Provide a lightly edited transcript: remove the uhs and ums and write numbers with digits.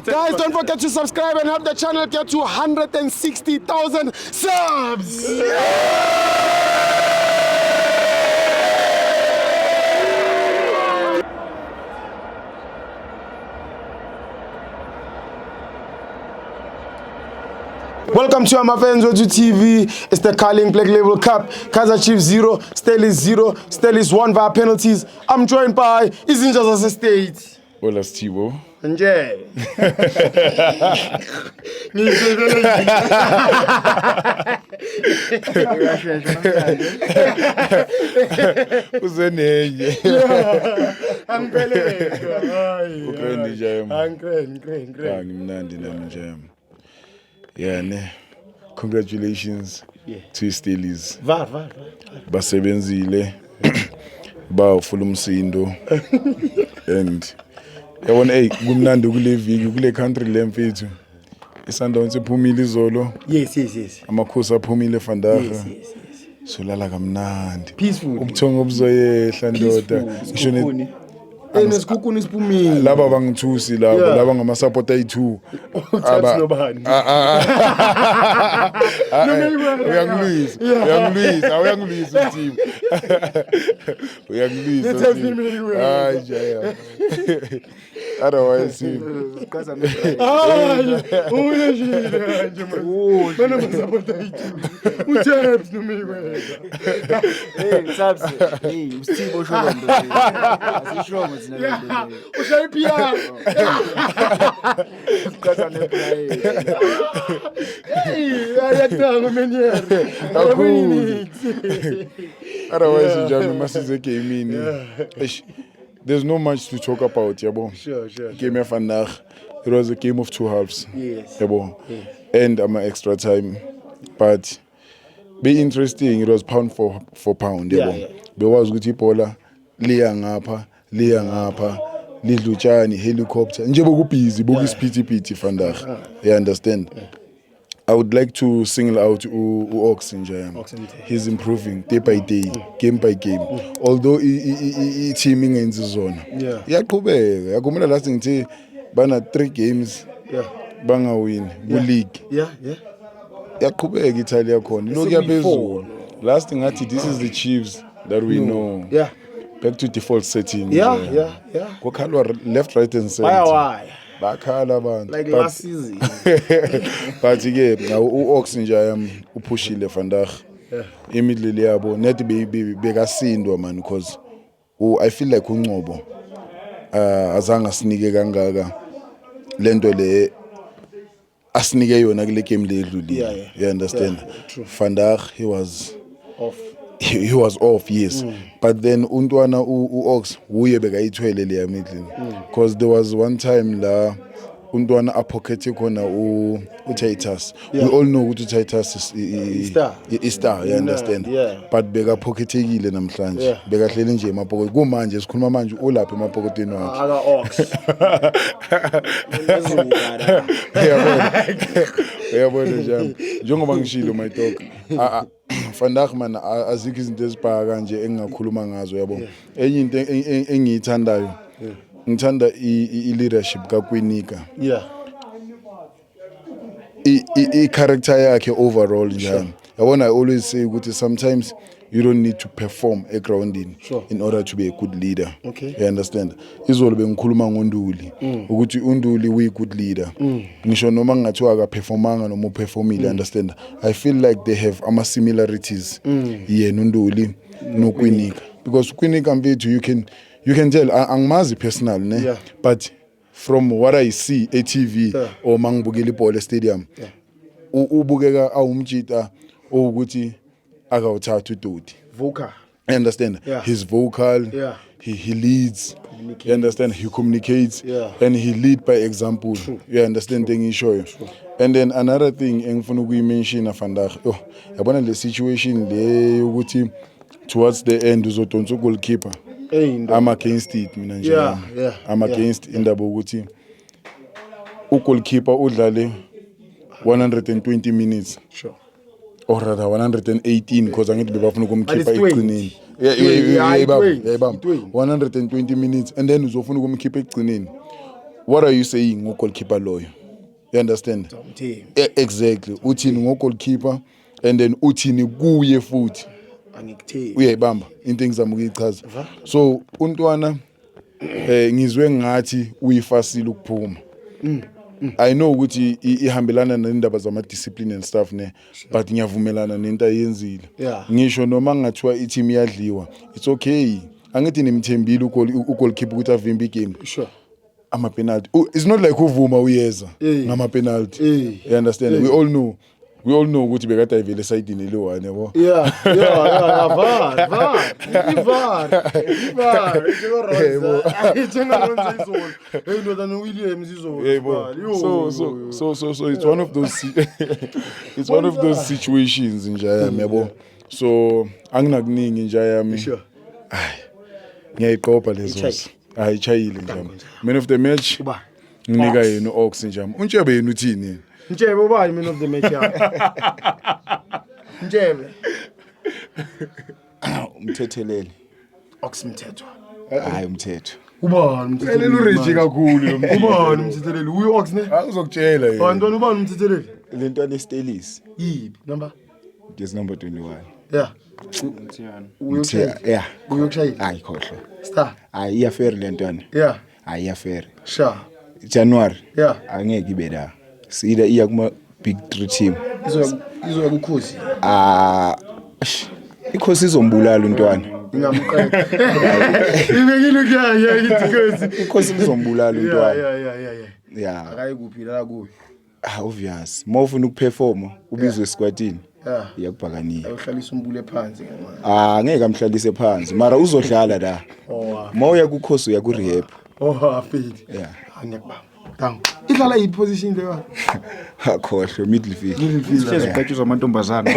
Guys, don't forget to subscribe and help the channel get to 160,000 subs. Welcome to Amafans O2 TV. It's the Carling Black Label Cup. Kaizer Chiefs 0, Stelis 0, Stelis 1 via penalties. I'm joined by Izinjas State. Hola, Stivo. Nje. Uzenenye. Angipeleka. Ukrendi jam. Angikren. Ngimnandi nami jam. Yeah, ne. Congratulations to Stelis. Va. Basebenzile. Bawufula umsindo. And yabona kumnandi kule viki kule country lemfethu. Isundowns iphumile izolo. Yes. Amakhosi aphumile vandaag. Yes. Solala kamnandi. Peaceful. Ubuthongo buzoyehla ndoda. Ngisho Nesikhukhuni isiphumile. Laba bangithusi laba ngama supporter ayi2. Nobani. Uyangilwisa team. Uyangilwisa. Hayi jaya. Otherwise Uyashila nje manje. Bana masupporter ayi2. Utabs nomeyikwenza. Tabs. Usibo shondo. Asishomo thina. Ushayiphiya. Kaza neplay. Ayatanga menyere. Otherwise njalo masize gaming. There's no much to talk about, yabo. Sure. Game of vandaag. It was a game of two halves. Yes. Yabo. And extra time. But be interesting, it was pound for pound, yabo. Because ukuthi ibhola liya ngapha lidlutshani helicopter nje bokubhizi bokisiphithiphithi vandaag. You understand? I would like to single out Ox nje. He's improving day by day, game by game. Although team ingenzi zona. Iyaqhubeka. Yakumela last ngithi bana 3 games. Banga win league. Yaqhubeka Italy yakhona. Lokhu yaphezulu. Last ngathi this is the Chiefs that we know. Back to default setting. Kokhalwa left, right and center. Why? Bakhala abantu. Like last season. But ke uOx nje uphushile vandaag. Imidleli yabo net bekasindwa man because I feel like uNcobo azange sinike kangaka lento le asinike yona kule game le edlulile. You understand? Vandaag he was off. He was off, yes. But then untwana uOx uye bekayithwele le yamidlini. Because there was one time la untwana apockete khona uTitus. We all know ukuthi Titus is star, you understand? But bekapocketekile namhlanje. Bekahleli nje emapocket. Kumanje sikhuluma manje ulapha emapoketeni wakhe. Aka Ox. Uyabona njalo. Njengoba ngishilo my dog. Vandaag man azikho izinto ezibhaka kanje engingakhuluma ngazo yabo. Enye into engiyithandayo. Ngithanda i-leadership kaKwinika. I-character yakhe overall njalo. Yabona I always say ukuthi sometimes you don't need to perform grounding in order to be a good leader. You understand? Izolo bengikhuluma ngoNduli ukuthi uNduli uyi good leader. Ngisho noma ngathiwa akaperformanga noma uperformile, understand? I feel like they have similarities. Yena uNduli noKwinika. Because Kwinika mfethu you can tell angimazi personal ne, but from what I see at TV or mangibukela ibhola stadium ubukeka awumtshita ukuthi akawuthatha uDodi. Vocal. You understand? He's vocal. He leads. You understand? He communicates. And he lead by example. You understand? Sure. And then another thing engifuna ukuyimention vandaag. Yabona le situation le ukuthi towards the end uzodonsa goalkeeper. I'm against it mina nje. I'm against indaba ukuthi ugoalkeeper udlale 120 minutes. Or rather 118 because angithi bebafuna ukumkhipha egcineni. Yeah, 120 minutes and then uzofuna ukumkhipha egcineni. what are you saying ngo-goalkeeper loyo? You understand? Exactly. Uthini ngo-goalkeeper and then uthini kuye futhi. Angikutheni. Uyayibamba into engizama ukuyichaza. So untwana ngizwe ngathi uyifasile ukuphuma. I know ukuthi ihambelana nendaba zama discipline and stuff ne, but ngiyavumelana nento ayenzile. Ngisho noma ngathiwa i-team iyadliwa, it's okay. Angithi nimthembile ugoalkeeper ukuthi avimbe igame. Sure. Ama penalty. It's not like uvuma uyeza ngama penalty. You understand? We all know ukuthi bekadayivele side ni lo1 yabo. Yeah, VAR. So it's one of those situations in Jayami yabo. So anginakuningi nje yami. Sure. Ngiyayiqopha lezo. Ayichayile nje. Man of the match. Nginika yena Ox nje. Untshebe yena uthini? Ntshebe ubani man of the match yakho? Ntshebe. Umthetheleli. Ox Mthethwa. Hayi umthetho. Ubani umthetheleli? Ene ureji kakhulu lo muntu. Ubani umthetheleli? Uyi Ox ne? Angizokutshela yena. Bantwana ubani umthetheleli? Lento anestelisi. Yipi number? Just number 21. Yeah. Yeah. Uyokushayela. Hayi khohlwa. Star. Hayi iyaferi lentwana. Yeah. Hayi iyaferi. Sure. January. Yeah. Angeke ibe la. Sida iya kuma big 3 team. Izoya kukhosi. Ikhosi izombulala untwana. Ngamqeka. Ibekile kuyaya ikhosi. Ikhosi izombulala untwana. Yeah. Akayi kuphi la kubi. Obvious. Mawufuna ukuperforma ubizwe squadini. Yeah. Iyakubhakaniya. Ayihlalisa umbule phansi ngama. Angeke amhlalise phansi mara uzodlala la. Mawuya kukhosi uya ku rehab. Afeli. Yeah. Angiyakubamba. Dango. Idlala yi position leyo. Akhohlwe midfield. Midfield. Sihlezi ukatshuzwa amantombazana.